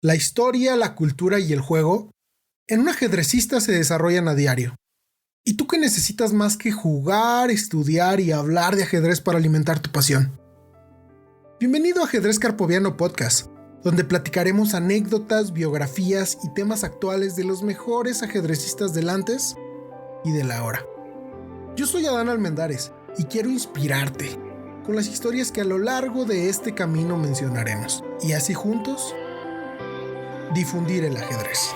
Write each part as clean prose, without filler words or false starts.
La historia, la cultura y el juego en un ajedrecista se desarrollan a diario. ¿Y tú qué necesitas más que jugar, estudiar y hablar de ajedrez para alimentar tu pasión? Bienvenido a Ajedrez Carpoviano Podcast, donde platicaremos anécdotas, biografías y temas actuales de los mejores ajedrecistas del antes y del ahora. Yo soy Adán Almendares y quiero inspirarte con las historias que a lo largo de este camino mencionaremos, y así juntos difundir el ajedrez.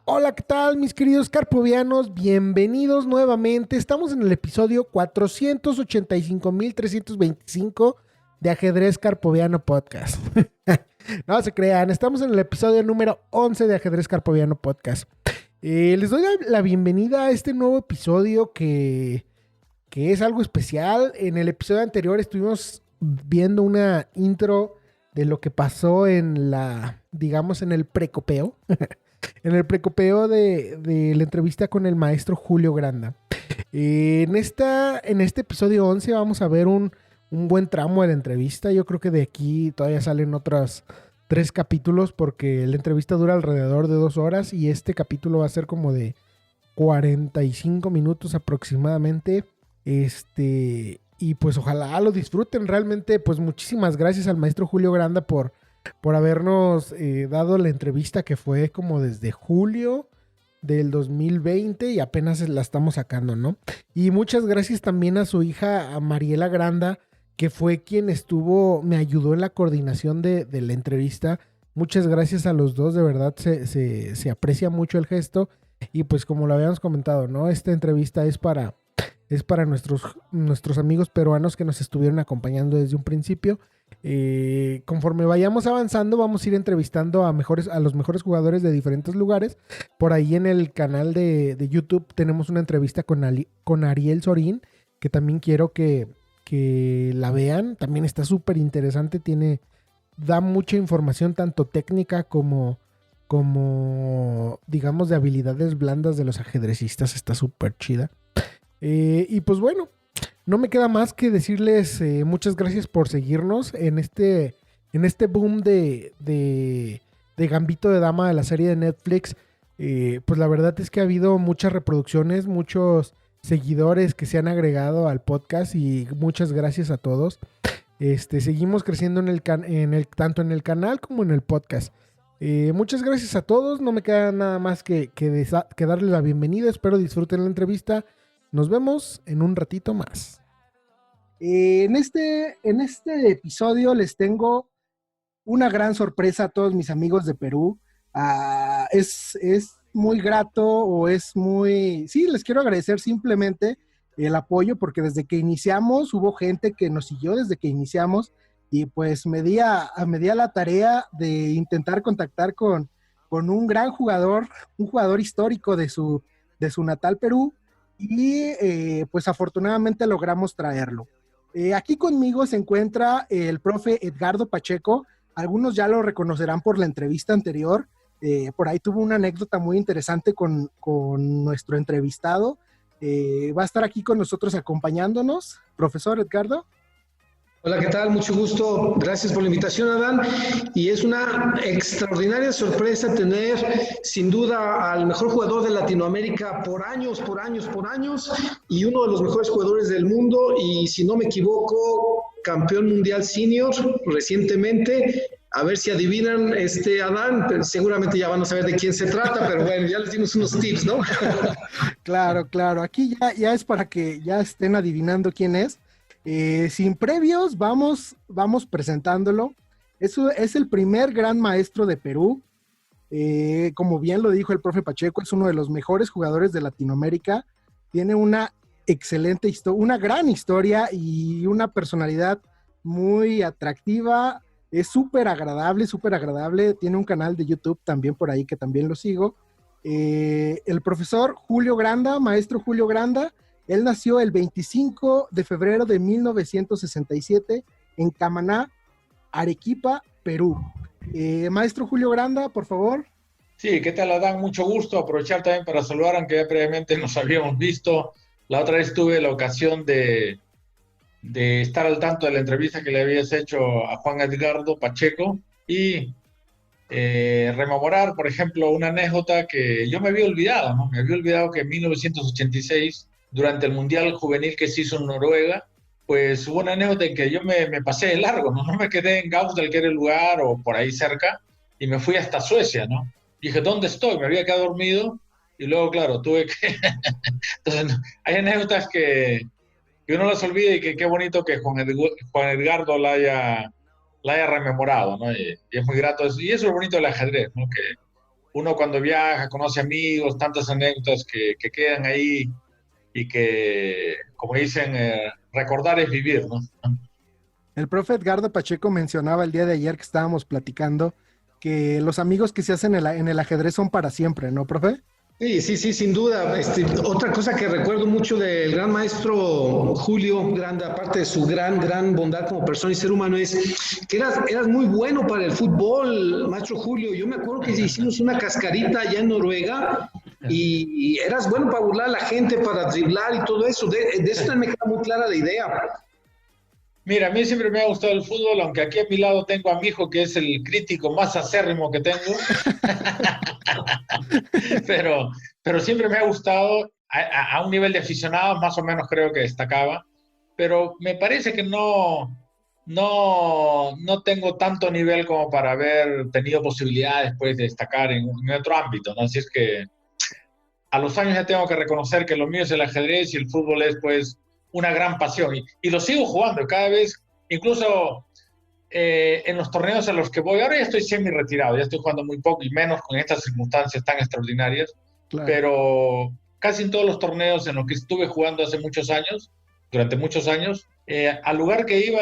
Hola, ¿qué tal mis queridos carpovianos? Bienvenidos nuevamente. Estamos en el episodio 485.325 de Ajedrez Carpoviano Podcast. No se crean, estamos en el episodio número 11 de Ajedrez Carpoviano Podcast. Les doy la bienvenida a este nuevo episodio que es algo especial. En el episodio anterior estuvimos viendo una intro de lo que pasó en en el precopeo. En el precopeo de la entrevista con el maestro Julio Granda. En este episodio 11 vamos a ver un buen tramo de la entrevista. Yo creo que de aquí todavía salen otros 3 capítulos porque la entrevista dura alrededor de 2 horas y este capítulo va a ser como de 45 minutos aproximadamente. Y pues ojalá lo disfruten. Realmente pues muchísimas gracias al maestro Julio Granda por habernos dado la entrevista que fue como desde julio del 2020 y apenas la estamos sacando, ¿no? Y muchas gracias también a su hija, a Mariela Granda, que fue quien me ayudó en la coordinación de la entrevista. Muchas gracias a los dos, de verdad se aprecia mucho el gesto y pues como lo habíamos comentado, ¿no? Esta entrevista es para nuestros amigos peruanos que nos estuvieron acompañando desde un principio. Conforme vayamos avanzando vamos a ir entrevistando a los mejores jugadores de diferentes lugares. Por ahí en el canal de YouTube tenemos una entrevista con Ariel Sorín, que también quiero que la vean. También está súper interesante, da mucha información tanto técnica como digamos de habilidades blandas de los ajedrecistas. Está súper chida. Y pues bueno, no me queda más que decirles muchas gracias por seguirnos en este boom de Gambito de Dama de la serie de Netflix. Pues la verdad es que ha habido muchas reproducciones, muchos seguidores que se han agregado al podcast y muchas gracias a todos. Seguimos creciendo tanto en el canal como en el podcast. Muchas gracias a todos. No me queda nada más que darles la bienvenida. Espero disfruten la entrevista. Nos vemos en un ratito más. En este episodio les tengo una gran sorpresa a todos mis amigos de Perú. Es muy grato sí, les quiero agradecer simplemente el apoyo porque desde que iniciamos hubo gente que nos siguió desde que iniciamos y pues me di a la tarea de intentar contactar con un gran jugador, un jugador histórico de su natal Perú. Y pues afortunadamente logramos traerlo. Aquí conmigo se encuentra el profe Edgardo Pacheco. Algunos ya lo reconocerán por la entrevista anterior. Por ahí tuvo una anécdota muy interesante con nuestro entrevistado. Va a estar aquí con nosotros acompañándonos. Profesor Edgardo. Hola, ¿qué tal? Mucho gusto. Gracias por la invitación, Adán. Y es una extraordinaria sorpresa tener, sin duda, al mejor jugador de Latinoamérica por años, y uno de los mejores jugadores del mundo, y si no me equivoco, campeón mundial senior recientemente. A ver si adivinan, Adán, pero seguramente ya van a saber de quién se trata, pero bueno, ya les dimos unos tips, ¿no? Claro. Aquí ya es para que ya estén adivinando quién es. Sin previos, vamos presentándolo. Es el primer gran maestro de Perú. Como bien lo dijo el profe Pacheco, es uno de los mejores jugadores de Latinoamérica. Tiene una excelente historia, una gran historia y una personalidad muy atractiva. Es súper agradable, súper agradable. Tiene un canal de YouTube también por ahí que también lo sigo. El profesor Julio Granda, maestro Julio Granda, él nació el 25 de febrero de 1967 en Camaná, Arequipa, Perú. Maestro Julio Granda, por favor. Sí, ¿qué tal, Adán? Mucho gusto. Aprovechar también para saludar, aunque ya previamente nos habíamos visto. La otra vez tuve la ocasión de estar al tanto de la entrevista que le habías hecho a Juan Edgardo Pacheco y rememorar, por ejemplo, una anécdota que yo me había olvidado, ¿no? Me había olvidado que en 1986, durante el Mundial Juvenil que se hizo en Noruega, pues hubo una anécdota en que yo me pasé de largo, ¿no? No me quedé en Gausdal, que era el lugar, o por ahí cerca, y me fui hasta Suecia, ¿no? Dije, ¿dónde estoy? Me había quedado dormido y luego, claro, tuve que... Entonces, no, hay anécdotas que uno las olvida y que qué bonito que Juan Edgardo la haya rememorado, ¿no? Y es muy grato. Y eso es lo bonito del ajedrez, ¿no? Que uno cuando viaja, conoce amigos, tantas anécdotas que quedan ahí y que, como dicen, recordar es vivir, ¿no? El profe Edgardo Pacheco mencionaba el día de ayer que estábamos platicando que los amigos que se hacen en el ajedrez son para siempre, ¿no, profe? Sí, sí, sí, sin duda. Otra cosa que recuerdo mucho del gran maestro Julio Granda, aparte de su gran bondad como persona y ser humano, es que eras muy bueno para el fútbol, maestro Julio. Yo me acuerdo que hicimos una cascarita allá en Noruega y eras bueno para burlar a la gente, para driblar y todo eso. De eso también me queda muy clara la idea. Mira, a mí siempre me ha gustado el fútbol, aunque aquí a mi lado tengo a mi hijo, que es el crítico más acérrimo que tengo. pero, pero siempre me ha gustado a un nivel de aficionados, más o menos creo que destacaba, pero me parece que no tengo tanto nivel como para haber tenido posibilidades pues, de destacar en otro ámbito, ¿no? Así es que a los años ya tengo que reconocer que lo mío es el ajedrez y el fútbol es pues una gran pasión y lo sigo jugando cada vez, incluso en los torneos a los que voy, ahora ya estoy semi-retirado, ya estoy jugando muy poco y menos con estas circunstancias tan extraordinarias, Claro. pero casi en todos los torneos en los que estuve jugando hace muchos años, durante muchos años, al lugar que iba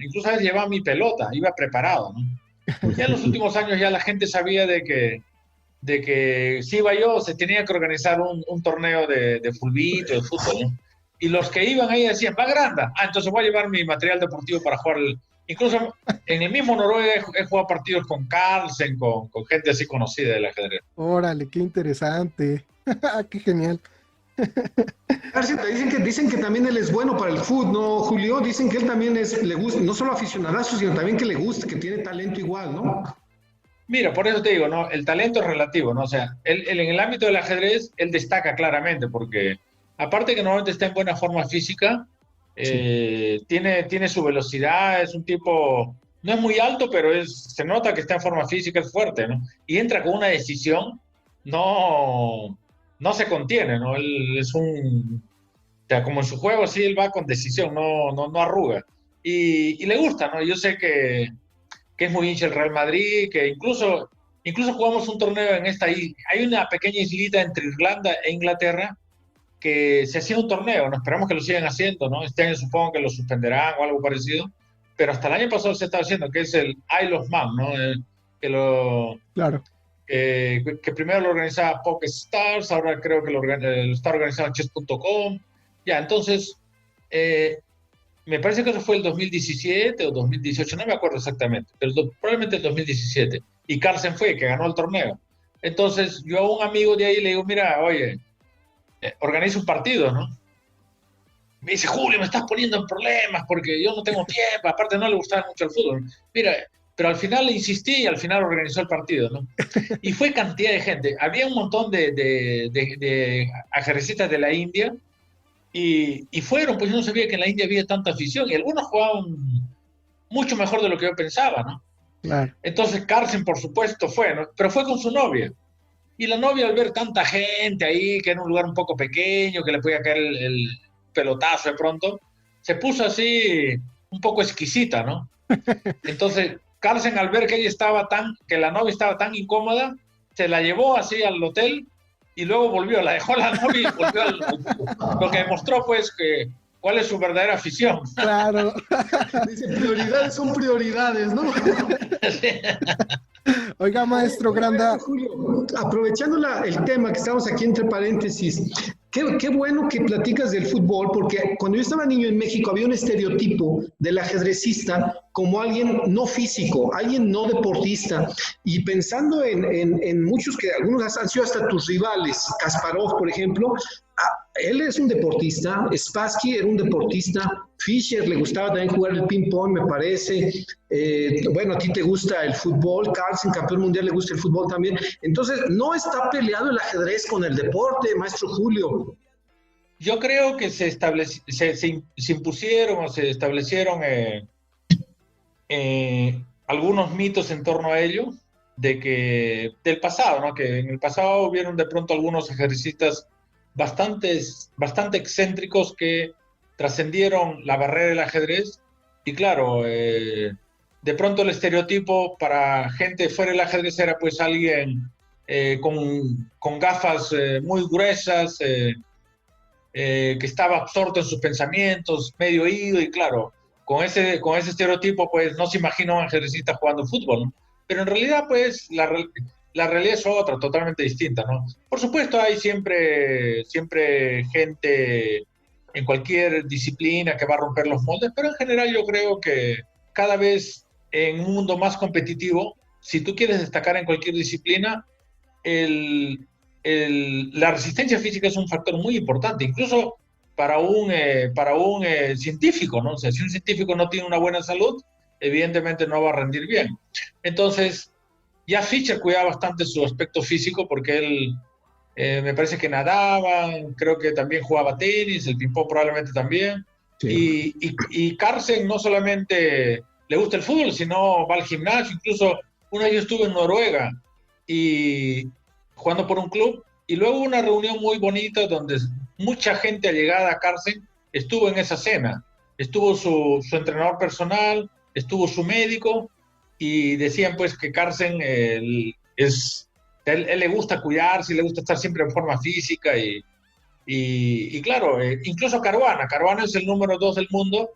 incluso a veces llevaba mi pelota, iba preparado, ¿no? Ya en los últimos años ya la gente sabía de que si iba yo, se tenía que organizar un torneo de fulbito, de fútbol, ¿no? Y los que iban ahí decían, va Granda, entonces voy a llevar mi material deportivo para jugar. Incluso en el mismo Noruega he jugado partidos con Carlsen, con gente así conocida del ajedrez. Órale, qué interesante. Qué genial. Dicen que también él es bueno para el fútbol, ¿no, Julio? Dicen que él también le gusta, no solo aficionadazo, sino también que le gusta, que tiene talento igual, ¿no? Mira, por eso te digo, ¿no? El talento es relativo, ¿no? O sea, él en el ámbito del ajedrez, él destaca claramente, porque aparte que normalmente está en buena forma física, tiene su velocidad, es un tipo, no es muy alto, pero se nota que está en forma física, es fuerte, ¿no? Y entra con una decisión, no, no se contiene, ¿no? Él es o sea, como en su juego, sí, él va con decisión, no arruga. Y le gusta, ¿no? Yo sé que es muy hincha el Real Madrid, que incluso jugamos un torneo en esta isla. Hay una pequeña islita entre Irlanda e Inglaterra que se hacía un torneo, ¿no? Esperamos que lo sigan haciendo, ¿no? Este año supongo que lo suspenderán o algo parecido, pero hasta el año pasado se estaba haciendo, que es el Isle of Man, ¿no? Claro. Que primero lo organizaba PokerStars, ahora creo que lo está organizando Chess.com. Ya, entonces, me parece que eso fue el 2017 o 2018, no me acuerdo exactamente, pero probablemente el 2017. Y Carlsen fue, que ganó el torneo. Entonces, yo a un amigo de ahí le digo, mira, oye, organiza un partido, ¿no? Me dice, Julio, me estás poniendo en problemas porque yo no tengo tiempo, aparte no le gustaba mucho el fútbol. Mira, pero al final le insistí y al final organizó el partido, ¿no? Y fue cantidad de gente. Había un montón de ajedrecistas de la India y fueron, pues yo no sabía que en la India había tanta afición y algunos jugaban mucho mejor de lo que yo pensaba, ¿no? Claro. Entonces Carlsen, por supuesto, fue, ¿no? Pero fue con su novia. Y la novia, al ver tanta gente ahí, que era un lugar un poco pequeño, que le podía caer el pelotazo de pronto, se puso así un poco exquisita, ¿no? Entonces Carlsen, al ver que que la novia estaba tan incómoda, se la llevó así al hotel y luego volvió, la dejó la novia y volvió lo que demostró pues que cuál es su verdadera afición. Claro. Dice, prioridades son prioridades, ¿no? Oiga, maestro Granda. Julio, aprovechando el tema que estamos aquí entre paréntesis, qué bueno que platicas del fútbol, porque cuando yo estaba niño en México había un estereotipo del ajedrecista como alguien no físico, alguien no deportista, y pensando en muchos que algunos han sido hasta tus rivales, Kasparov, por ejemplo, él es un deportista, Spassky era un deportista, Fischer le gustaba también jugar el ping-pong, me parece. Bueno, a ti te gusta el fútbol, Carlsen, campeón mundial, le gusta el fútbol también. Entonces, no está peleado el ajedrez con el deporte, maestro Julio. Yo creo que se impusieron o se establecieron algunos mitos en torno a ello, del pasado, ¿no? Que en el pasado hubieron de pronto algunos ajedrecistas bastante excéntricos que trascendieron la barrera del ajedrez y claro, de pronto el estereotipo para gente fuera del ajedrez era pues alguien con gafas muy gruesas, que estaba absorto en sus pensamientos, medio oído y claro, con ese estereotipo pues no se imagina un ajedrecista jugando fútbol, ¿no? Pero en realidad pues la realidad es otra, totalmente distinta, ¿no? Por supuesto, hay siempre gente en cualquier disciplina que va a romper los moldes, pero en general yo creo que cada vez en un mundo más competitivo, si tú quieres destacar en cualquier disciplina, la resistencia física es un factor muy importante, incluso para un científico, ¿no? O sea, si un científico no tiene una buena salud, evidentemente no va a rendir bien. Entonces, ya Fischer cuidaba bastante su aspecto físico porque él me parece que nadaba, creo que también jugaba tenis, el ping-pong probablemente también. Sí. Y Carlsen no solamente le gusta el fútbol, sino va al gimnasio. Incluso una vez yo estuve en Noruega y jugando por un club y luego una reunión muy bonita donde mucha gente allegada a Carlsen estuvo en esa cena. Estuvo su entrenador personal, estuvo su médico y decían pues que Carlsen él le gusta cuidarse, le gusta estar siempre en forma física y claro, incluso Caruana es el número 2 del mundo,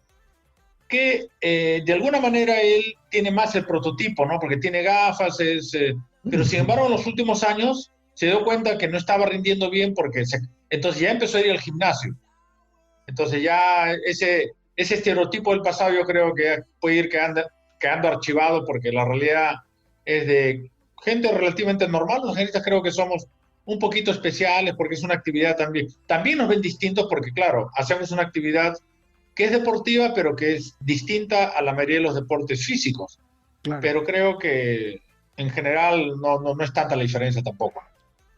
que de alguna manera él tiene más el prototipo, ¿no? Porque tiene gafas, pero sin embargo en los últimos años se dio cuenta que no estaba rindiendo bien entonces ya empezó a ir al gimnasio. Entonces ya ese estereotipo del pasado yo creo que puede ir quedando archivado porque la realidad es de gente relativamente normal. Los ajedrecistas creo que somos un poquito especiales porque es una actividad también nos ven distintos porque claro, hacemos una actividad que es deportiva pero que es distinta a la mayoría de los deportes físicos. Claro. Pero creo que en general no es tanta la diferencia tampoco.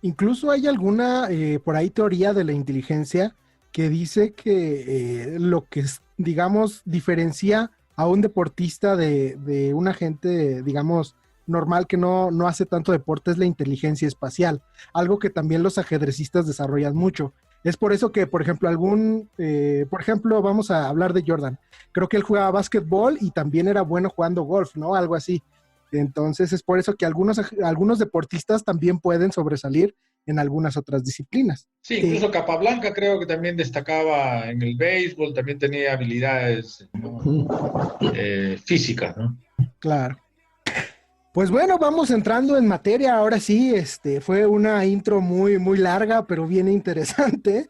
Incluso hay alguna por ahí teoría de la inteligencia que dice que lo que digamos diferencia a un deportista de una gente, digamos, normal que no hace tanto deporte es la inteligencia espacial, algo que también los ajedrecistas desarrollan mucho. Es por eso que, por ejemplo, por ejemplo, vamos a hablar de Jordan. Creo que él jugaba básquetbol y también era bueno jugando golf, ¿no? Algo así. Entonces es por eso que algunos deportistas también pueden sobresalir en algunas otras disciplinas. Sí, incluso Capablanca creo que también destacaba en el béisbol, también tenía habilidades, ¿no? Físicas, ¿no? Claro. Pues bueno, vamos entrando en materia. Ahora sí, fue una intro muy, muy larga, pero bien interesante.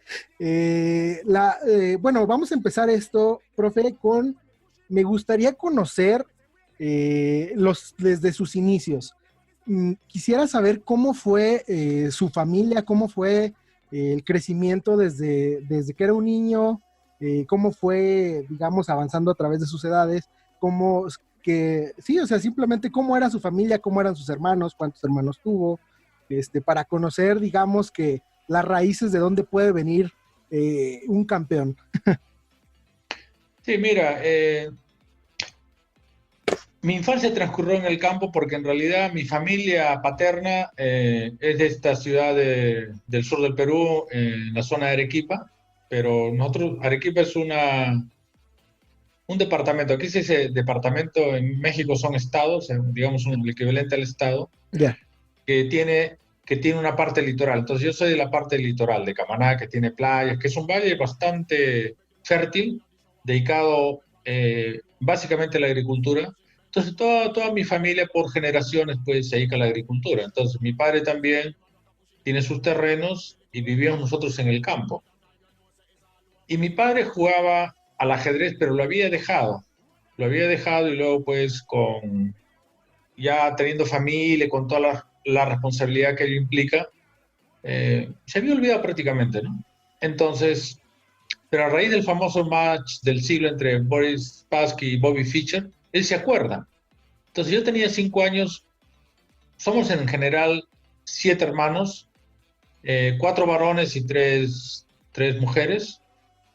Bueno, vamos a empezar esto, profe, me gustaría conocer desde sus inicios. Quisiera saber cómo fue su familia, cómo fue el crecimiento desde que era un niño, cómo fue, digamos, avanzando a través de sus edades, sí, o sea, simplemente cómo era su familia, cómo eran sus hermanos, cuántos hermanos tuvo, para conocer, digamos, que las raíces de dónde puede venir un campeón. Sí, mira, mi infancia transcurrió en el campo porque en realidad mi familia paterna es de esta ciudad del sur del Perú, en la zona de Arequipa, pero Arequipa es una un departamento. Aquí se dice departamento, en México son estados, digamos el equivalente al estado, Ya. que tiene una parte litoral. Entonces yo soy de la parte litoral de Camaná, que tiene playas, que es un valle bastante fértil, dedicado básicamente a la agricultura. Entonces toda mi familia por generaciones pues se dedica a la agricultura. Entonces mi padre también tiene sus terrenos y vivíamos nosotros en el campo. Y mi padre jugaba al ajedrez, pero lo había dejado. Lo había dejado y luego pues ya teniendo familia, con toda la responsabilidad que ello implica, se había olvidado prácticamente, ¿no? Entonces, pero a raíz del famoso match del siglo entre Boris Spassky y Bobby Fischer, él se acuerda. Entonces yo tenía 5 años, somos en general 7 hermanos, 4 varones y tres mujeres,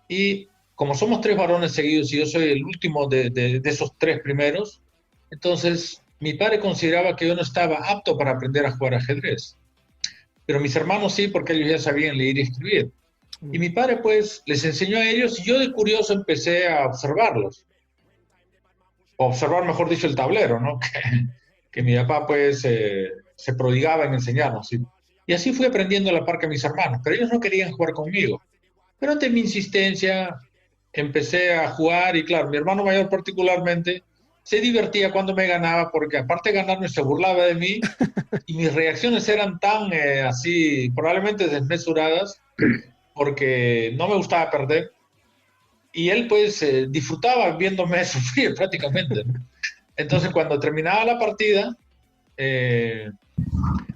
y como somos 3 varones seguidos y yo soy el último de esos 3 primeros, entonces mi padre consideraba que yo no estaba apto para aprender a jugar ajedrez. Pero mis hermanos sí, porque ellos ya sabían leer y escribir. Y mi padre pues les enseñó a ellos y yo de curioso empecé a observarlos. O observar, mejor dicho, el tablero, ¿no? Que mi papá pues se prodigaba en enseñarnos. Y así fui aprendiendo a la par que mis hermanos, pero ellos no querían jugar conmigo. Pero ante mi insistencia empecé a jugar y claro, mi hermano mayor particularmente se divertía cuando me ganaba porque aparte de ganarme se burlaba de mí y mis reacciones eran tan así, probablemente desmesuradas porque no me gustaba perder y él pues disfrutaba viéndome sufrir prácticamente, ¿no? Entonces cuando terminaba la partida eh,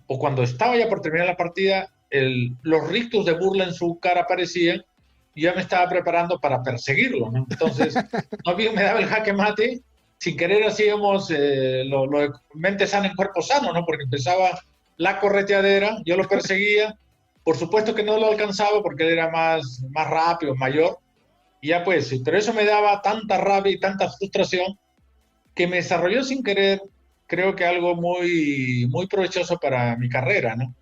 o cuando estaba ya por terminar la partida, los rictos de burla en su cara aparecían y ya me estaba preparando para perseguirlo, ¿no? Entonces, no bien me daba el jaque mate, sin querer hacíamos lo de mente sana en cuerpo sano, ¿no? Porque empezaba la correteadera, yo lo perseguía, por supuesto que no lo alcanzaba porque él era más rápido, mayor, y ya pues, sí, pero eso me daba tanta rabia y tanta frustración que me desarrolló sin querer, creo que algo muy, muy provechoso para mi carrera, ¿no?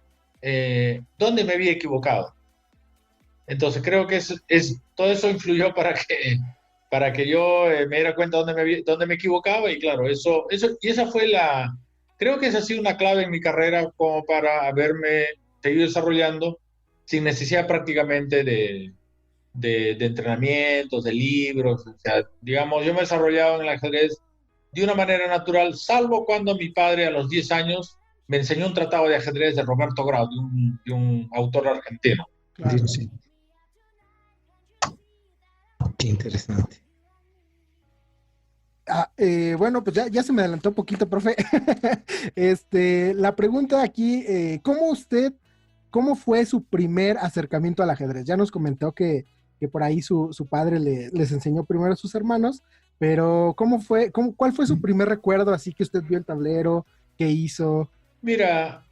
¿Dónde me había equivocado? Entonces creo que todo eso influyó para que yo me diera cuenta dónde me equivocaba y claro, y esa fue creo que esa ha sido una clave en mi carrera como para haberme seguido desarrollando sin necesidad prácticamente de entrenamientos, de libros, o sea, digamos, yo me he desarrollado en el ajedrez de una manera natural, salvo cuando mi padre a los 10 años me enseñó un tratado de ajedrez de Roberto Grau, de un autor argentino. Claro. Sí. Qué interesante. Bueno, pues ya se me adelantó un poquito, profe. La pregunta aquí, ¿cómo fue su primer acercamiento al ajedrez? Ya nos comentó que por ahí su padre les enseñó primero a sus hermanos, pero ¿cuál fue su primer recuerdo así que usted vio el tablero, qué hizo? Mira,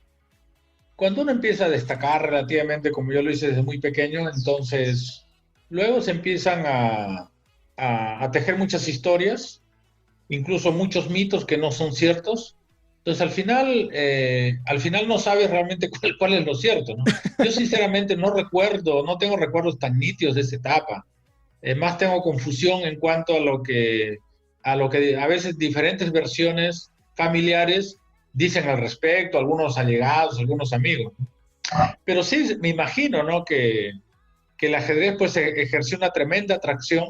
cuando uno empieza a destacar relativamente, como yo lo hice desde muy pequeño, entonces luego se empiezan a tejer muchas historias, incluso muchos mitos que no son ciertos. Entonces al final no sabes realmente cuál es lo cierto, ¿no? Yo sinceramente no tengo recuerdos tan nítidos de esa etapa. Más tengo confusión en cuanto a lo que a veces diferentes versiones familiares dicen al respecto, algunos allegados, algunos amigos. Pero sí me imagino, ¿no? Que el ajedrez pues ejerció una tremenda atracción.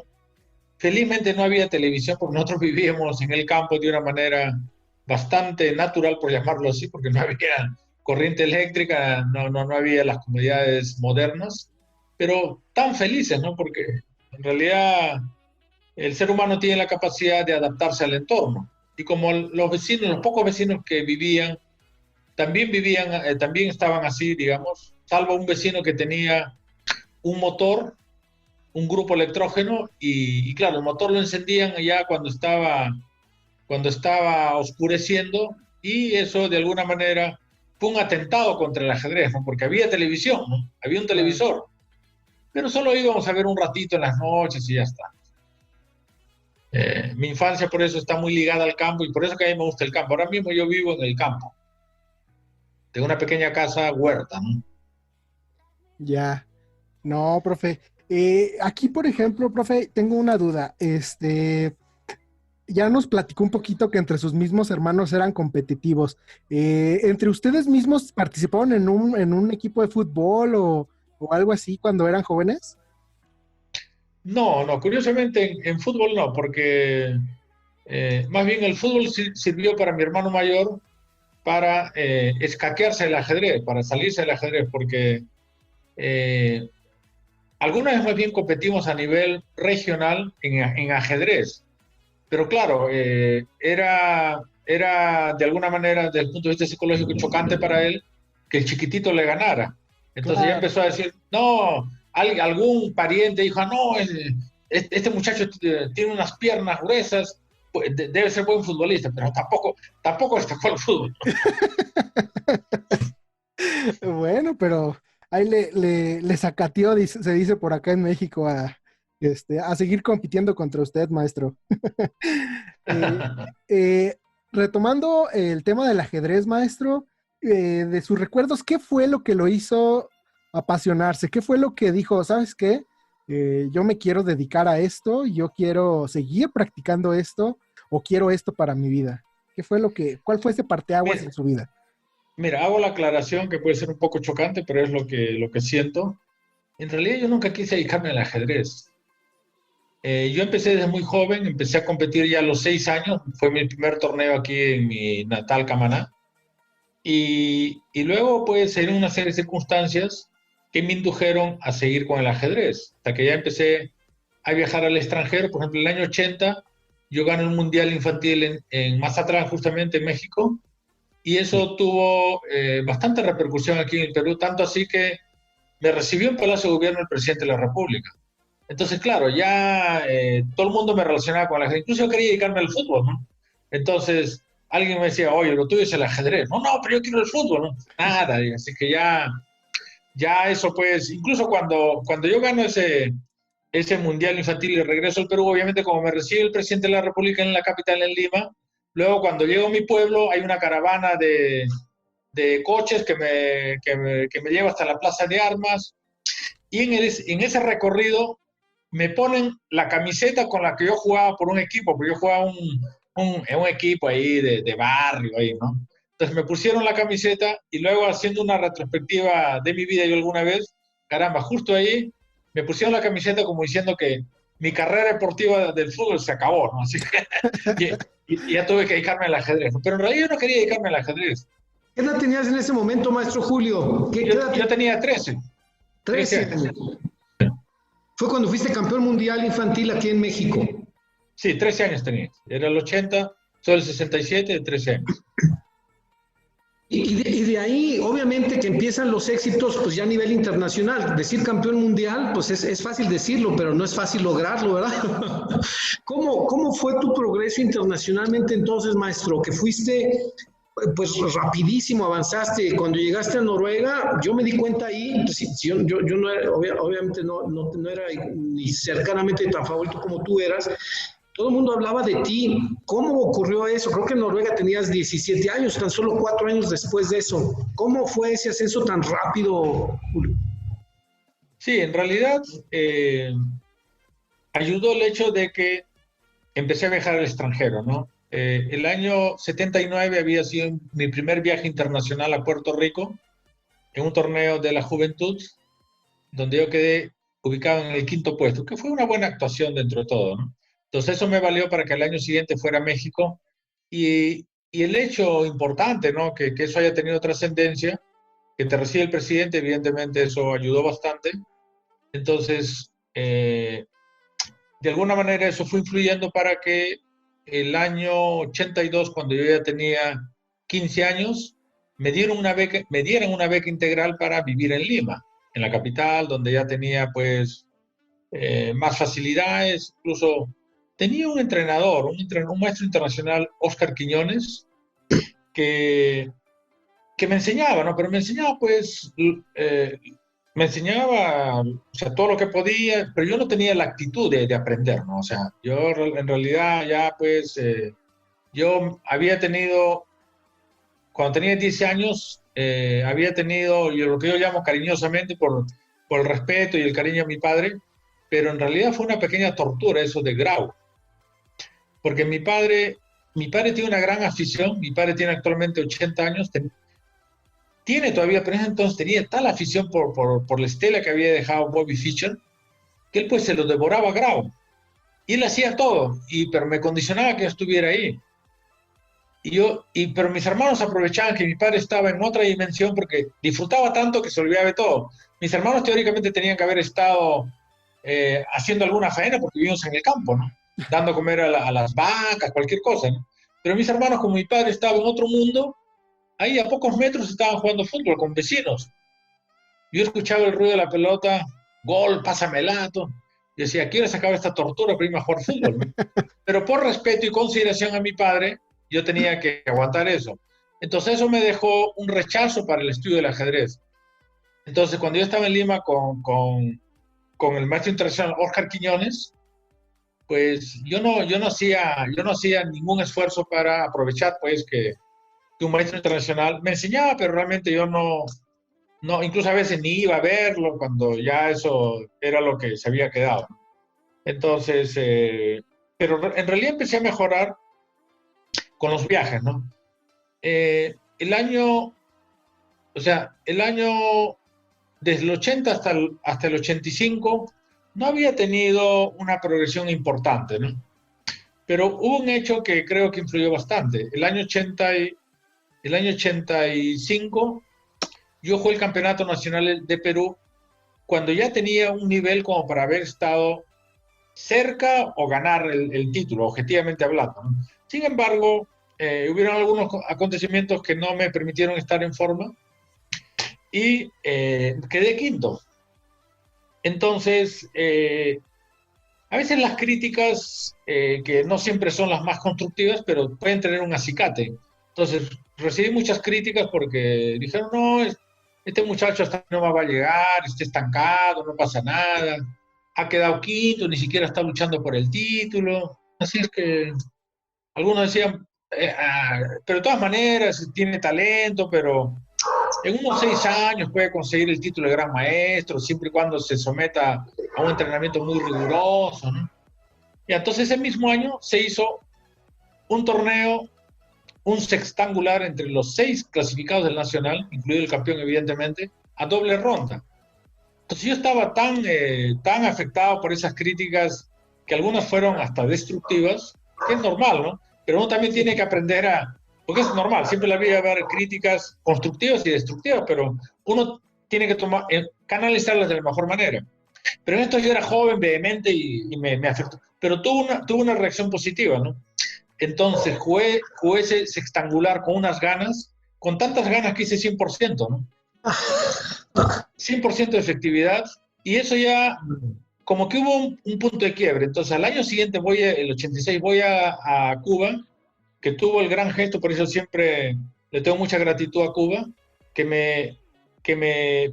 Felizmente no había televisión porque nosotros vivíamos en el campo de una manera bastante natural, por llamarlo así, porque no había corriente eléctrica, no había las comodidades modernas, pero tan felices, ¿no? Porque en realidad el ser humano tiene la capacidad de adaptarse al entorno. Y como los pocos vecinos que también estaban así, digamos, salvo un vecino que tenía un motor, un grupo electrógeno, y claro, el motor lo encendían ya cuando estaba oscureciendo, y eso de alguna manera fue un atentado contra el ajedrez, ¿no? Porque había televisión, ¿no? Había un televisor, pero solo íbamos a ver un ratito en las noches y ya está. Mi infancia por eso está muy ligada al campo y por eso que a mí me gusta el campo. Ahora mismo yo vivo en el campo. Tengo una pequeña casa huerta, ¿no? Ya, no, profe. Aquí, por ejemplo, profe, tengo una duda. ya nos platicó un poquito que entre sus mismos hermanos eran competitivos. ¿Entre ustedes mismos participaron en un equipo de fútbol o algo así cuando eran jóvenes? No, no, curiosamente en fútbol no, porque más bien el fútbol sirvió para mi hermano mayor para escaquearse del ajedrez, para salirse del ajedrez, porque eh, alguna vez más bien competimos a nivel regional en ajedrez, pero claro, era de alguna manera, desde el punto de vista psicológico, chocante para él que el chiquitito le ganara. Entonces ya Claro. empezó a decir, no, algún pariente dijo, no, este muchacho tiene unas piernas gruesas, pues, debe ser buen futbolista, pero tampoco destacó el fútbol. Bueno, pero ahí le sacateó, se dice por acá en México, a seguir compitiendo contra usted, maestro. Eh, eh, Retomando el tema del ajedrez, maestro, de sus recuerdos, ¿qué fue lo que lo hizo apasionarse? ¿Qué fue lo que dijo, sabes qué? Yo me quiero dedicar a esto, yo quiero seguir practicando esto, o quiero esto para mi vida. ¿Cuál fue ese parteaguas Mira, en su vida? mira, hago la aclaración que puede ser un poco chocante, pero es lo que siento. En realidad yo nunca quise dedicarme al ajedrez. Yo empecé desde muy joven, empecé a competir ya a los 6 años, fue mi primer torneo aquí en mi natal Camaná, y luego pues se dieron una serie de circunstancias que me indujeron a seguir con el ajedrez, hasta que ya empecé a viajar al extranjero. Por ejemplo, en el año 80 yo gané un mundial infantil en Mazatlán, justamente en México, y eso tuvo bastante repercusión aquí en el Perú, tanto así que me recibió en Palacio de Gobierno el presidente de la República. Entonces, claro, ya todo el mundo me relacionaba con la ajedrez. Incluso yo quería dedicarme al fútbol, ¿no? Entonces, alguien me decía, oye, lo tuyo es el ajedrez. No, no, pero yo quiero el fútbol, ¿no? Nada, y así que ya eso pues, incluso cuando yo gano ese mundial infantil y regreso al Perú, obviamente como me recibe el presidente de la República en la capital, en Lima, luego cuando llego a mi pueblo hay una caravana de coches que me lleva hasta la Plaza de Armas, y en ese recorrido me ponen la camiseta con la que yo jugaba por un equipo, porque yo jugaba en un equipo ahí de barrio, ahí, ¿no? Entonces me pusieron la camiseta y luego haciendo una retrospectiva de mi vida yo alguna vez, caramba, justo ahí me pusieron la camiseta como diciendo que mi carrera deportiva del fútbol se acabó, ¿no? Así que y ya tuve que dedicarme al ajedrez, ¿no? Pero en realidad yo no quería dedicarme al ajedrez. ¿Qué edad tenías en ese momento, maestro Julio? ¿Qué Yo, edad yo tenías? tenía 13 13 años. años. Fue cuando fuiste campeón mundial infantil aquí en México. Sí, 13 años tenía. Era el 80, soy el 67, de 13 años. Y de ahí, obviamente, que empiezan los éxitos, pues ya a nivel internacional. Decir campeón mundial, pues es fácil decirlo, pero no es fácil lograrlo, ¿verdad? ¿Cómo fue tu progreso internacionalmente entonces, maestro? Que fuiste, pues rapidísimo, avanzaste. Cuando llegaste a Noruega, yo me di cuenta ahí, pues, yo no era, obviamente no era ni cercanamente tan favorito como tú eras. Todo el mundo hablaba de ti. ¿Cómo ocurrió eso? Creo que en Noruega tenías 17 años, tan solo 4 años después de eso. ¿Cómo fue ese ascenso tan rápido, Julio? Sí, en realidad ayudó el hecho de que empecé a viajar al extranjero, ¿no? El año 79 había sido mi primer viaje internacional a Puerto Rico en un torneo de la juventud, donde yo quedé ubicado en el quinto puesto, que fue una buena actuación dentro de todo, ¿no? Entonces eso me valió para que el año siguiente fuera a México, y el hecho importante, ¿no? Que eso haya tenido trascendencia, que te recibe el presidente, evidentemente eso ayudó bastante. Entonces, de alguna manera eso fue influyendo para que el año 82, cuando yo ya tenía 15 años, me dieran una beca integral para vivir en Lima, en la capital, donde ya tenía pues más facilidades. Incluso tenía un entrenador, un maestro internacional, Oscar Quiñones, que, que me enseñaba, ¿no? Pero me enseñaba pues me enseñaba, o sea, todo lo que podía, pero yo no tenía la actitud de aprender, ¿no? O sea, yo en realidad ya, pues, yo había tenido, cuando tenía 10 años, había tenido lo que yo llamo cariñosamente por el respeto y el cariño a mi padre, pero en realidad fue una pequeña tortura eso de Grau. porque mi padre tiene una gran afición, mi padre tiene actualmente 80 años, tiene todavía, pero en ese entonces tenía tal afición por la estela que había dejado Bobby Fischer, que él pues se lo devoraba a grado. Y él hacía todo, pero me condicionaba que yo estuviera ahí. Pero mis hermanos aprovechaban que mi padre estaba en otra dimensión porque disfrutaba tanto que se olvidaba de todo. Mis hermanos teóricamente tenían que haber estado haciendo alguna faena porque vivimos en el campo, ¿no? Dando a comer a las vacas, cualquier cosa, ¿no? Pero mis hermanos, como mi padre estaba en otro mundo, ahí a pocos metros estaban jugando fútbol con vecinos. Yo escuchaba el ruido de la pelota, gol, pásame el ato. Y decía, quiero sacar esta tortura para irme a jugar fútbol, ¿no? Pero por respeto y consideración a mi padre, yo tenía que aguantar eso. Entonces eso me dejó un rechazo para el estudio del ajedrez. Entonces cuando yo estaba en Lima con el maestro internacional Oscar Quiñones, pues yo no hacía ningún esfuerzo para aprovechar pues que un maestro internacional me enseñaba, pero realmente yo no, incluso a veces ni iba a verlo cuando ya eso era lo que se había quedado. Entonces, pero en realidad empecé a mejorar con los viajes, ¿no? El año, o sea, el año desde el 80 hasta el 85 no había tenido una progresión importante, ¿no? Pero hubo un hecho que creo que influyó bastante. El año 85 yo jugué el Campeonato Nacional de Perú cuando ya tenía un nivel como para haber estado cerca o ganar el título, objetivamente hablando, ¿no? Sin embargo, hubieron algunos acontecimientos que no me permitieron estar en forma y quedé quinto. Entonces, a veces las críticas, que no siempre son las más constructivas, pero pueden tener un acicate. Entonces, recibí muchas críticas porque dijeron, no, este muchacho hasta no va a llegar, está estancado, no pasa nada, ha quedado quinto, ni siquiera está luchando por el título. Así es que algunos decían, pero de todas maneras tiene talento, pero en unos 6 años puede conseguir el título de gran maestro, siempre y cuando se someta a un entrenamiento muy riguroso, ¿no? Y entonces ese mismo año se hizo un torneo, un sextangular entre los 6 clasificados del Nacional, incluido el campeón evidentemente, a doble ronda. Entonces yo estaba tan afectado por esas críticas, que algunas fueron hasta destructivas, que es normal, ¿no? Pero uno también tiene que aprender porque es normal, siempre la vida va a haber críticas constructivas y destructivas, pero uno tiene que canalizarlas de la mejor manera. Pero en esto yo era joven, vehemente y me afectó. Pero tuvo una reacción positiva, ¿no? Entonces jugué ese sextangular con unas ganas, con tantas ganas que hice 100%, ¿no? 100% de efectividad, y eso ya como que hubo un punto de quiebre. Entonces al año siguiente, el 86, voy a Cuba, que tuvo el gran gesto, por eso siempre le tengo mucha gratitud a Cuba, que me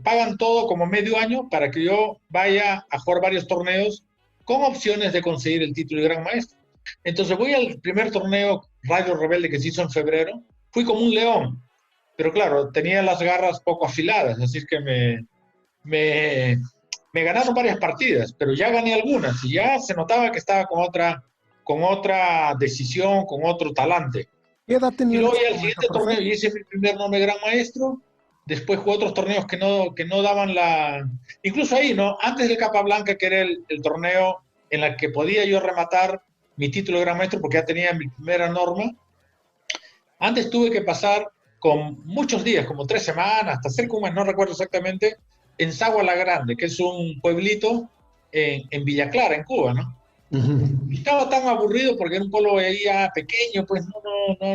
pagan todo como medio año para que yo vaya a jugar varios torneos con opciones de conseguir el título de gran maestro. Entonces voy al primer torneo Radio Rebelde que se hizo en febrero, fui como un león, pero claro, tenía las garras poco afiladas, así es que me ganaron varias partidas, pero ya gané algunas y ya se notaba que estaba con otra decisión, con otro talante. ¿Qué edad Y tenía luego en ya ese el momento, siguiente profe? torneo y hice mi primer nombre gran maestro. Después jugué otros torneos que no daban incluso ahí, ¿no? Antes del Capablanca, que era el torneo en el que podía yo rematar mi título de gran maestro porque ya tenía mi primera norma. Antes tuve que pasar con muchos días, como 3 semanas, hasta cerca de un mes, no recuerdo exactamente, en Sagua la Grande, que es un pueblito en Villa Clara, en Cuba, ¿no? Y estaba tan aburrido porque era un pueblo ahí pequeño, pues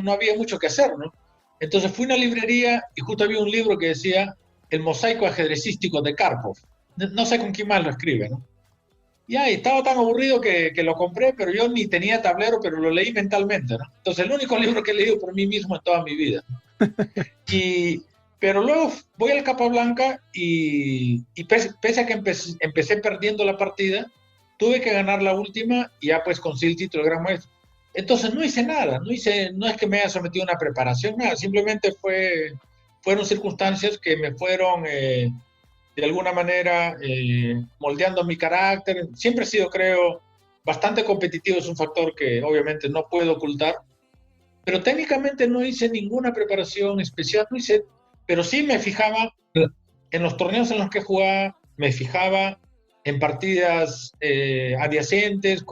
no había mucho que hacer, ¿no? Entonces fui a una librería y justo había un libro que decía El mosaico ajedrecístico de Karpov. No sé con quién más lo escribe, ¿no? Y estaba tan aburrido que lo compré, pero yo ni tenía tablero, pero lo leí mentalmente, ¿no? Entonces el único libro que he leído por mí mismo en toda mi vida. Pero luego voy al Capablanca y pese a que empecé perdiendo la partida, tuve que ganar la última y ya pues conseguí el título de gran maestro. Entonces no hice nada, no es que me haya sometido a una preparación, nada, simplemente fueron circunstancias que me fueron de alguna manera moldeando mi carácter. Siempre he sido, creo, bastante competitivo es un factor que obviamente no puedo ocultar, pero técnicamente no hice ninguna preparación especial, no hice, pero sí me fijaba en los torneos en los que jugaba, me fijaba en partidas adyacentes,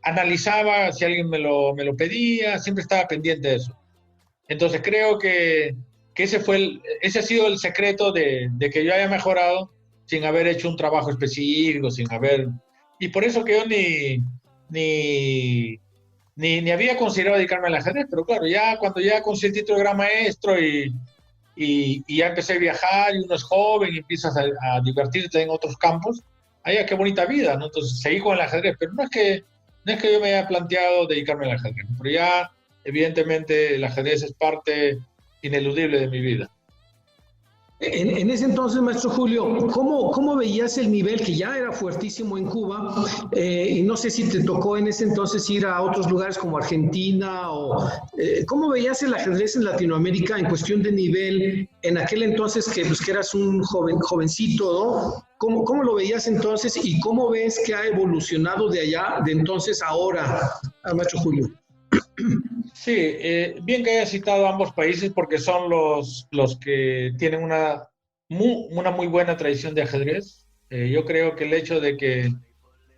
analizaba si alguien me lo pedía, siempre estaba pendiente de eso. Entonces creo que ese ha sido el secreto de que yo haya mejorado sin haber hecho un trabajo específico, y por eso que yo ni había considerado dedicarme al ajedrez, pero claro, ya cuando ya conseguí el título de gran maestro y ya empecé a viajar y uno es joven y empiezas a divertirte en otros campos, ay, qué bonita vida, ¿no? Entonces seguí con el ajedrez, pero no es que yo me haya planteado dedicarme al ajedrez, pero ya evidentemente el ajedrez es parte ineludible de mi vida. En ese entonces, maestro Julio, ¿cómo veías el nivel que ya era fuertísimo en Cuba? Y no sé si te tocó en ese entonces ir a otros lugares como Argentina o ¿cómo veías el ajedrez en Latinoamérica en cuestión de nivel en aquel entonces que eras un jovencito, ¿no? ¿Cómo lo veías entonces y cómo ves que ha evolucionado de allá, de entonces a ahora, maestro Julio? Sí, bien que haya citado ambos países porque son los que tienen una muy buena tradición de ajedrez. Yo creo que el hecho de que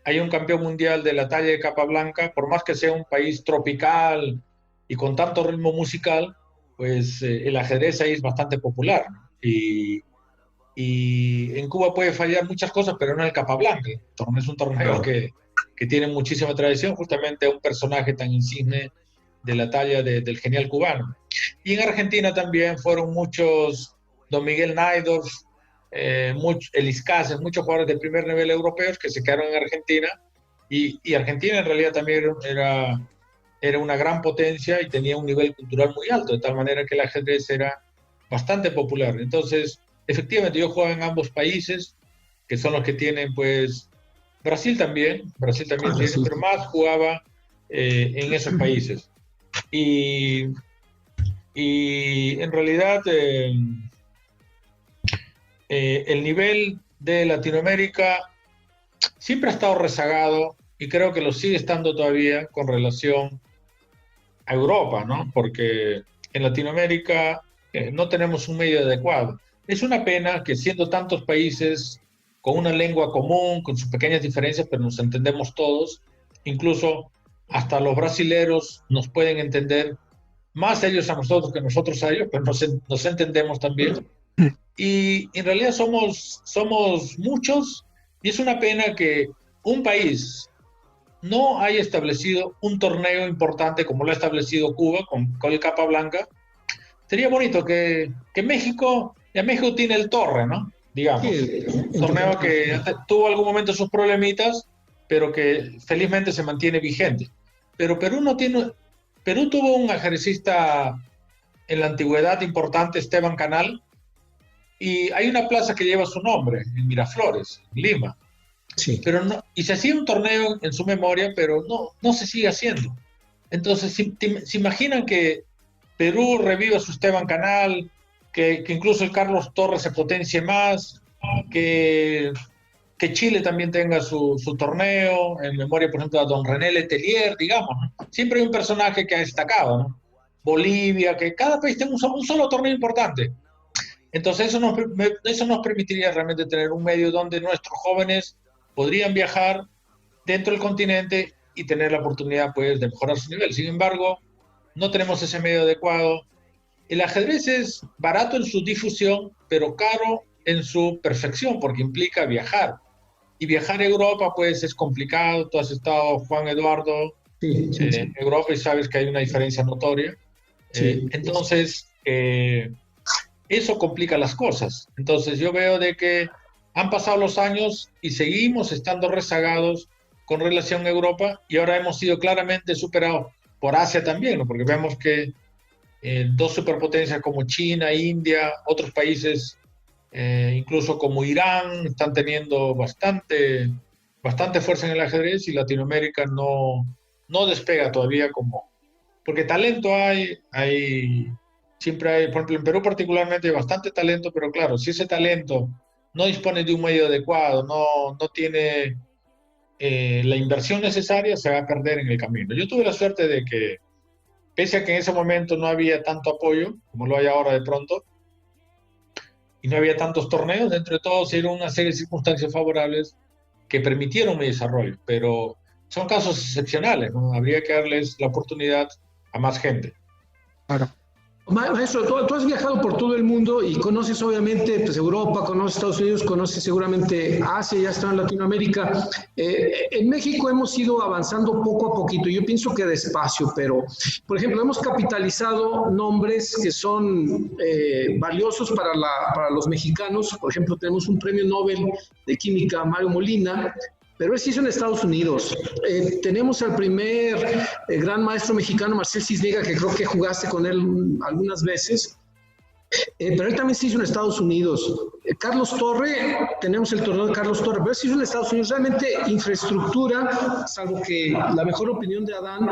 hay un campeón mundial de la talla de Capablanca, por más que sea un país tropical y con tanto ritmo musical, pues el ajedrez ahí es bastante popular, ¿no? Y en Cuba puede fallar muchas cosas, pero no el Capablanca. Es un torneo que tiene muchísima tradición, justamente un personaje tan insigne de la talla del genial cubano. Y en Argentina también fueron muchos, Don Miguel Naidorf, Elis Casas, muchos jugadores de primer nivel europeos que se quedaron en Argentina, y Argentina en realidad también era una gran potencia y tenía un nivel cultural muy alto, de tal manera que el ajedrez era bastante popular. Entonces, efectivamente, yo jugaba en ambos países, que son los que tienen, pues, Brasil también tiene, pero más jugaba en esos países. Y en realidad el nivel de Latinoamérica siempre ha estado rezagado y creo que lo sigue estando todavía con relación a Europa, ¿no? Porque en Latinoamérica no tenemos un medio adecuado. Es una pena que siendo tantos países con una lengua común, con sus pequeñas diferencias, pero nos entendemos todos, incluso hasta los brasileros nos pueden entender, más ellos a nosotros que nosotros a ellos, pero nos entendemos también. Y en realidad somos muchos y es una pena que un país no haya establecido un torneo importante como lo ha establecido Cuba con el Capablanca. Sería bonito que México, ya México tiene el Torre, ¿no? Digamos, torneo que tuvo algún momento sus problemitas, pero que felizmente se mantiene vigente. Pero Perú tuvo un ajedrecista en la antigüedad importante, Esteban Canal, y hay una plaza que lleva su nombre, en Miraflores, en Lima. Sí. Pero no, y se hacía un torneo en su memoria, pero no se sigue haciendo. Entonces, ¿se imaginan que Perú reviva su Esteban Canal, que incluso el Carlos Torres se potencie más, que Chile también tenga su torneo, en memoria, por ejemplo, a don René Letelier, digamos, ¿no? Siempre hay un personaje que ha destacado, ¿no? Bolivia, que cada país tenga un solo torneo importante. Entonces eso nos permitiría realmente tener un medio donde nuestros jóvenes podrían viajar dentro del continente y tener la oportunidad, pues, de mejorar su nivel. Sin embargo, no tenemos ese medio adecuado. El ajedrez es barato en su difusión, pero caro en su perfección, porque implica viajar. Y viajar a Europa, pues, es complicado. Tú has estado, Juan Eduardo, sí. En Europa y sabes que hay una diferencia notoria. Entonces, eso complica las cosas. Entonces, yo veo de que han pasado los años y seguimos estando rezagados con relación a Europa y ahora hemos sido claramente superados por Asia también, ¿no? Porque vemos que dos superpotencias como China, India, otros países, incluso como Irán, están teniendo bastante fuerza en el ajedrez y Latinoamérica no despega todavía porque talento siempre hay, por ejemplo, en Perú particularmente hay bastante talento, pero claro, si ese talento no dispone de un medio adecuado, no tiene la inversión necesaria se va a perder en el camino. Yo tuve la suerte de que, pese a que en ese momento no había tanto apoyo, como lo hay ahora de pronto, y no había tantos torneos, dentro de todo se dieron una serie de circunstancias favorables que permitieron mi desarrollo, pero son casos excepcionales, ¿no? Habría que darles la oportunidad a más gente. Claro. Maestro, tú has viajado por todo el mundo y conoces obviamente pues, Europa, conoces Estados Unidos, conoces seguramente Asia, ya está en Latinoamérica. En México hemos ido avanzando poco a poquito, yo pienso que despacio, pero por ejemplo hemos capitalizado nombres que son valiosos para los mexicanos. Por ejemplo, tenemos un premio Nobel de Química, Mario Molina, pero él se hizo en Estados Unidos. Tenemos al primer gran maestro mexicano, Marcel Cisniega, que creo que jugaste con él algunas veces, pero él también se hizo en Estados Unidos. Carlos Torre, tenemos el torneo de Carlos Torre, pero él se hizo en Estados Unidos. Realmente infraestructura, salvo que la mejor opinión de Adán,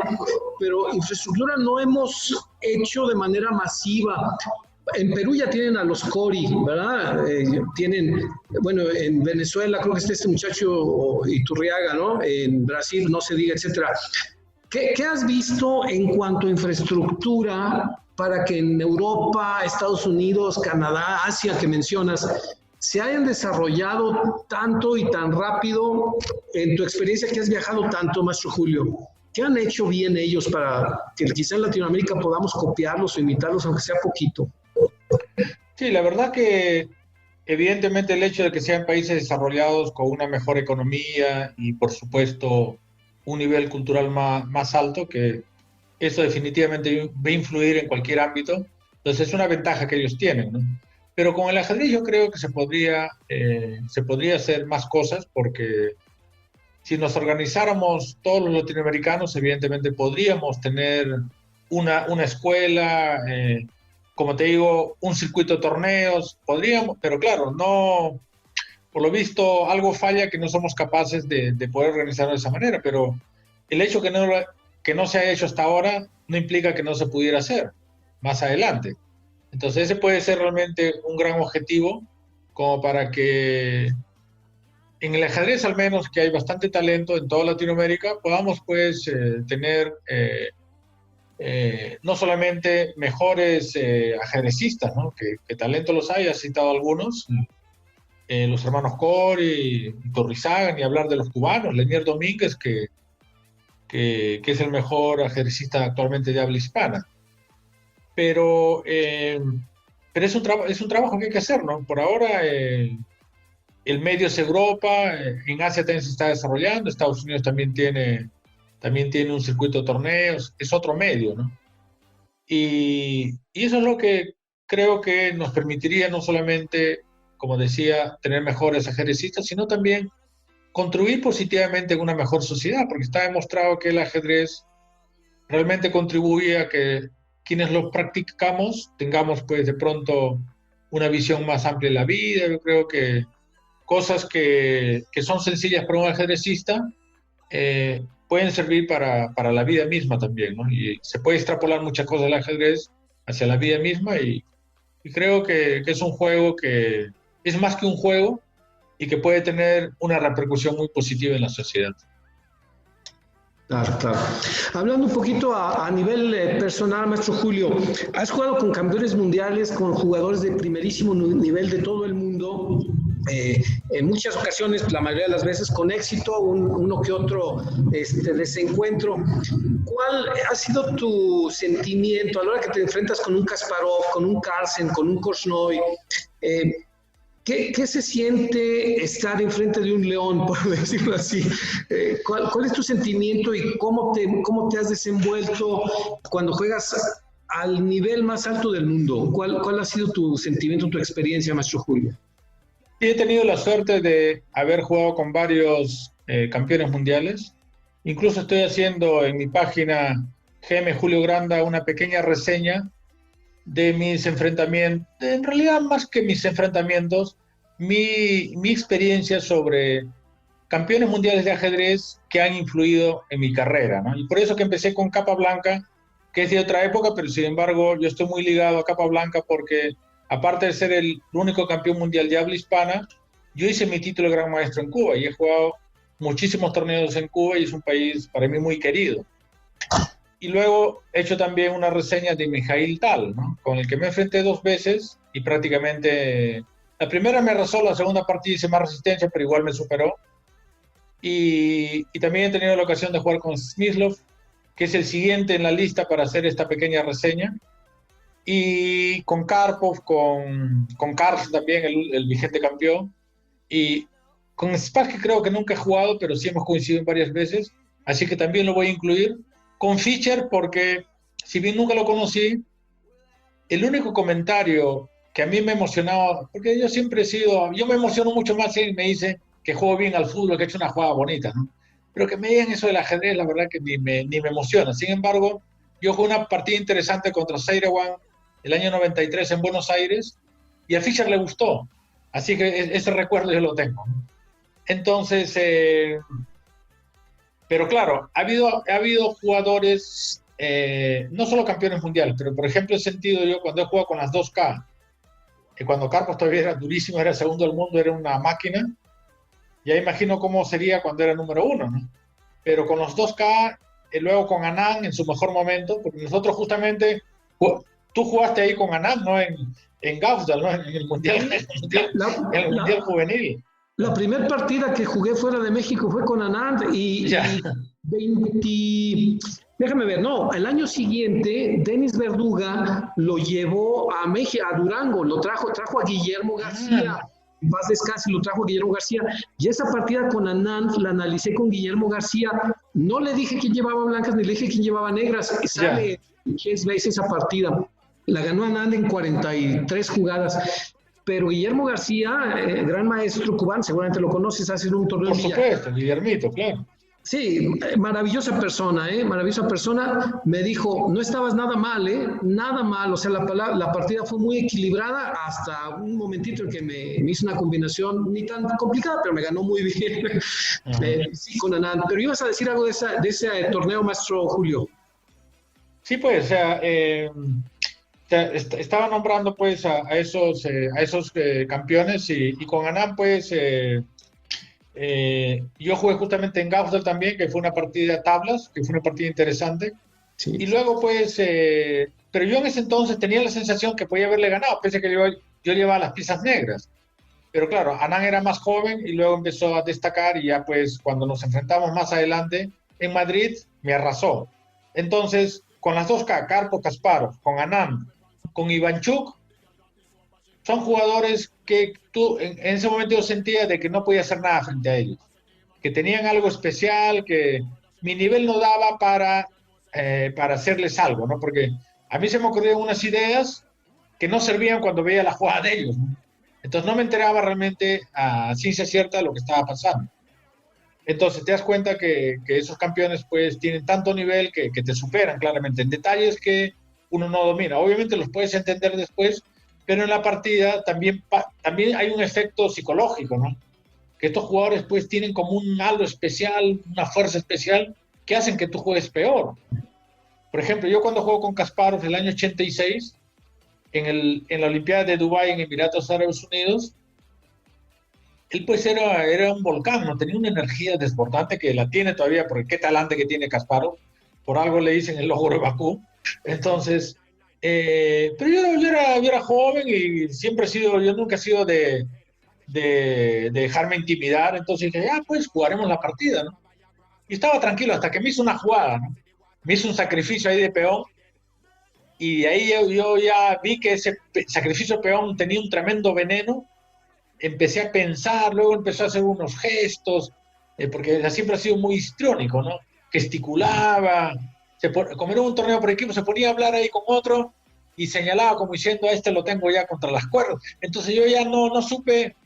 pero infraestructura no hemos hecho de manera masiva. En Perú ya tienen a los Cori, ¿verdad? Tienen, bueno, en Venezuela creo que está este muchacho Iturriaga, ¿no? En Brasil, no se diga, etcétera. ¿Qué has visto en cuanto a infraestructura para que en Europa, Estados Unidos, Canadá, Asia, que mencionas, se hayan desarrollado tanto y tan rápido en tu experiencia que has viajado tanto, Maestro Julio? ¿Qué han hecho bien ellos para que quizá en Latinoamérica podamos copiarlos o imitarlos, aunque sea poquito? Sí, la verdad que evidentemente el hecho de que sean países desarrollados con una mejor economía y por supuesto un nivel cultural más alto, que eso definitivamente va a influir en cualquier ámbito, entonces es una ventaja que ellos tienen, ¿no? Pero con el ajedrez yo creo que se podría hacer más cosas, porque si nos organizáramos todos los latinoamericanos, evidentemente podríamos tener una escuela, como te digo, un circuito de torneos, podríamos, pero claro, no, por lo visto algo falla que no somos capaces de poder organizarlo de esa manera, pero el hecho que no se haya hecho hasta ahora no implica que no se pudiera hacer más adelante. Entonces ese puede ser realmente un gran objetivo, como para que en el ajedrez al menos, que hay bastante talento en toda Latinoamérica, podamos pues tener no solamente mejores ajedrecistas, ¿no? Que talento los hay, has citado algunos, los hermanos Cori y Torrizaga, ni hablar de los cubanos, Lenier Domínguez, que es el mejor ajedrecista actualmente de habla hispana. Pero es un trabajo que hay que hacer, ¿no? Por ahora el medio es Europa, en Asia también se está desarrollando, Estados Unidos también tiene un circuito de torneos, es otro medio, ¿no? Y eso es lo que creo que nos permitiría no solamente, como decía, tener mejores ajedrecistas, sino también contribuir positivamente en una mejor sociedad, porque está demostrado que el ajedrez realmente contribuye a que quienes lo practicamos tengamos pues de pronto una visión más amplia de la vida. Yo creo que cosas que son sencillas para un ajedrecista pueden servir para la vida misma también, ¿no? Y se puede extrapolar muchas cosas del ajedrez hacia la vida misma y creo que es un juego que es más que un juego y que puede tener una repercusión muy positiva en la sociedad. Claro, claro. Hablando un poquito a nivel personal, Maestro Julio, has jugado con campeones mundiales, con jugadores de primerísimo nivel de todo el mundo, en muchas ocasiones, la mayoría de las veces con éxito, uno que otro desencuentro. ¿Cuál ha sido tu sentimiento a la hora que te enfrentas con un Kasparov, con un Carlsen, con un Korchnoi? ¿Qué se siente estar enfrente de un león, por decirlo así? ¿Cuál es tu sentimiento y cómo te has desenvuelto cuando juegas al nivel más alto del mundo? ¿Cuál ha sido tu sentimiento, tu experiencia, Maestro Julio? Sí, he tenido la suerte de haber jugado con varios campeones mundiales. Incluso estoy haciendo en mi página GM Julio Granda una pequeña reseña de mis enfrentamientos, en realidad más que mis enfrentamientos, mi experiencia sobre campeones mundiales de ajedrez que han influido en mi carrera, ¿no? Y por eso que empecé con Capablanca, que es de otra época, pero sin embargo yo estoy muy ligado a Capablanca porque aparte de ser el único campeón mundial de habla hispana, yo hice mi título de gran maestro en Cuba y he jugado muchísimos torneos en Cuba y es un país para mí muy querido. Y luego he hecho también una reseña de Mikhail Tal, ¿no? Con el que me enfrenté 2 veces y prácticamente la primera me arrasó, la segunda partida hice más resistencia, pero igual me superó. Y también he tenido la ocasión de jugar con Smyslov, que es el siguiente en la lista para hacer esta pequeña reseña. Y con Karpov, con Carlsen también, el vigente campeón. Y con Spassky creo que nunca he jugado, pero sí hemos coincidido varias veces, así que también lo voy a incluir. Con Fischer, porque si bien nunca lo conocí, el único comentario que a mí me emocionaba, porque yo siempre he sido, yo me emociono mucho más si él me dice que juego bien al fútbol, que he hecho una jugada bonita, ¿no? Pero que me digan eso del ajedrez, la verdad que ni me emociona. Sin embargo, yo jugué una partida interesante contra Seirewan el año 93 en Buenos Aires y a Fischer le gustó. Así que ese recuerdo yo lo tengo. Entonces, pero claro, ha habido jugadores, no solo campeones mundiales, pero por ejemplo he sentido yo cuando he jugado con las 2K, que cuando Carlos todavía era durísimo, era segundo del mundo, era una máquina, ya imagino cómo sería cuando era número 1, ¿no? Pero con los 2K, luego con Anand en su mejor momento, porque nosotros justamente, tú jugaste ahí con Anand, ¿no? En Gauzdal, ¿no? En el Mundial, en el mundial Juvenil. La primera partida que jugué fuera de México fue con Anand y 20, déjame ver, no, el año siguiente Denis Verduga lo llevó a México, a Durango, lo trajo a Guillermo García. En paz descanse, lo trajo Guillermo García. Y esa partida con Anand la analicé con Guillermo García. No le dije quién llevaba blancas ni le dije quién llevaba negras. Sale esa partida. La ganó Anand en 43 jugadas. Pero Guillermo García, gran maestro cubano, seguramente lo conoces, ha sido un torneo. Por supuesto, Guillermito, claro. Sí, maravillosa persona, maravillosa persona. Me dijo, no estabas nada mal, o sea, la partida fue muy equilibrada hasta un momentito en que me hizo una combinación ni tan complicada, pero me ganó muy bien. Sí, con Anand. Pero ibas a decir algo de ese torneo, maestro Julio. Sí, pues, o sea, estaba nombrando pues a esos campeones y con Anand pues yo jugué justamente en Gauzdal también, que fue una partida de tablas, que fue una partida interesante. Sí. Y luego pues, pero yo en ese entonces tenía la sensación que podía haberle ganado, pese a que yo llevaba las piezas negras. Pero claro, Anand era más joven y luego empezó a destacar y ya pues cuando nos enfrentamos más adelante en Madrid me arrasó. Entonces, con las 2K, Karpov, Kasparov, con Anand, con Ivanchuk, son jugadores que tú en ese momento yo sentía de que no podía hacer nada frente a ellos, que tenían algo especial, que mi nivel no daba para hacerles algo, ¿no? Porque a mí se me ocurrieron unas ideas que no servían cuando veía la jugada de ellos, ¿no? Entonces no me enteraba realmente a ciencia cierta lo que estaba pasando. Entonces te das cuenta que esos campeones pues tienen tanto nivel que te superan claramente en detalles que uno no domina. Obviamente los puedes entender después, pero en la partida también hay un efecto psicológico, ¿no? Que estos jugadores pues tienen como un algo especial, una fuerza especial que hacen que tú juegues peor. Por ejemplo, yo cuando juego con Kasparov el año 86, en la Olimpiada de Dubái en Emiratos Árabes Unidos, él pues era un volcán, ¿no? Tenía una energía desbordante que la tiene todavía, porque qué talante que tiene Kasparov, por algo le dicen el ojo de Bakú. Entonces, pero yo era joven y siempre he sido, yo nunca he sido de dejarme intimidar, entonces dije, pues jugaremos la partida, ¿no? Y estaba tranquilo hasta que me hizo una jugada, ¿no? Me hizo un sacrificio ahí de peón y ahí yo ya vi que ese sacrificio de peón tenía un tremendo veneno. Empecé a pensar, luego empezó a hacer unos gestos, porque siempre ha sido muy histriónico, ¿no? Gesticulaba, como era un torneo por equipo, se ponía a hablar ahí con otro y señalaba como diciendo, a este lo tengo ya contra las cuerdas. Entonces yo ya no supe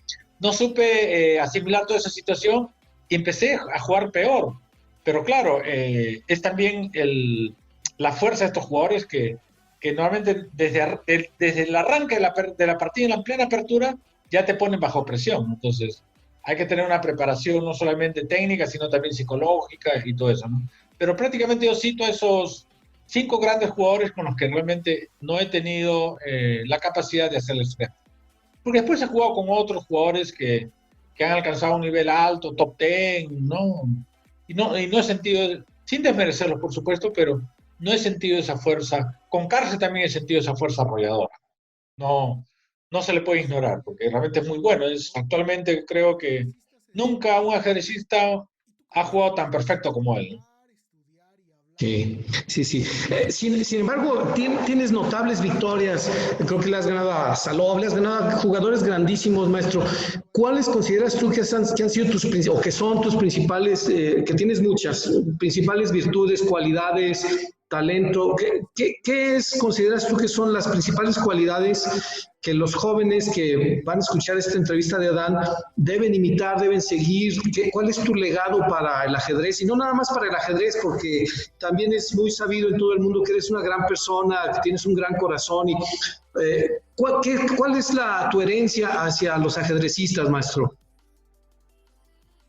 asimilar toda esa situación y empecé a jugar peor. Pero claro, es también la fuerza de estos jugadores que normalmente desde el arranque de la partida en plena apertura ya te ponen bajo presión. Entonces hay que tener una preparación no solamente técnica, sino también psicológica y todo eso, ¿no? Pero prácticamente yo cito a esos 5 grandes jugadores con los que realmente no he tenido la capacidad de hacerles frente. Porque después he jugado con otros jugadores que que han alcanzado un nivel alto, top 10, ¿no? Y no he sentido, sin desmerecerlos, por supuesto, pero no he sentido esa fuerza. Con Carce también he sentido esa fuerza arrolladora. No se le puede ignorar, porque realmente es muy bueno. Actualmente creo que nunca un ajedrecista ha jugado tan perfecto como él, ¿no? Sí, sí, sí. Sin embargo, tienes notables victorias. Creo que le has ganado a Salov, le has ganado a jugadores grandísimos, maestro. ¿Cuáles consideras tú que han sido o que son tus principales, que tienes muchas, principales virtudes, cualidades, talento? ¿Qué consideras tú que son las principales cualidades que los jóvenes que van a escuchar esta entrevista de Adán deben imitar, deben seguir? ¿Cuál es tu legado para el ajedrez? Y no nada más para el ajedrez, porque también es muy sabido en todo el mundo que eres una gran persona, que tienes un gran corazón. Y, ¿cuál es tu herencia hacia los ajedrecistas, maestro?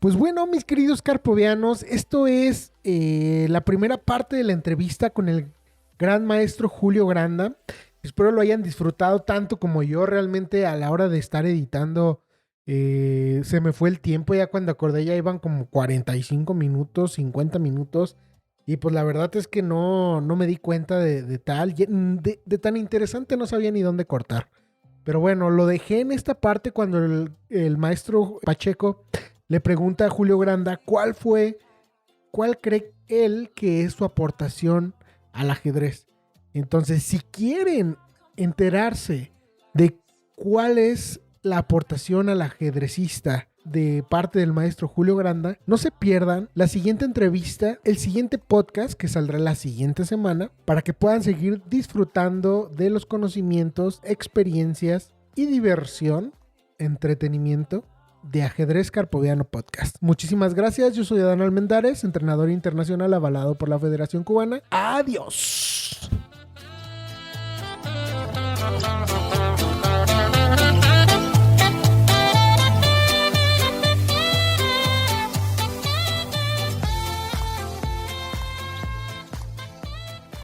Pues bueno, mis queridos carpovianos, esto es la primera parte de la entrevista con el gran maestro Julio Granda. Espero lo hayan disfrutado tanto como yo. Realmente a la hora de estar editando se me fue el tiempo. Ya cuando acordé ya iban como 45 minutos, 50 minutos. Y pues la verdad es que no me di cuenta de tan interesante, no sabía ni dónde cortar. Pero bueno, lo dejé en esta parte cuando el maestro Pacheco le pregunta a Julio Granda cuál cree él que es su aportación al ajedrez. Entonces, si quieren enterarse de cuál es la aportación al ajedrecista de parte del maestro Julio Granda, no se pierdan la siguiente entrevista, el siguiente podcast que saldrá la siguiente semana, para que puedan seguir disfrutando de los conocimientos, experiencias y diversión, entretenimiento de Ajedrez Carpoviano Podcast. Muchísimas gracias. Yo soy Adán Almendares, entrenador internacional avalado por la Federación Cubana. ¡Adiós!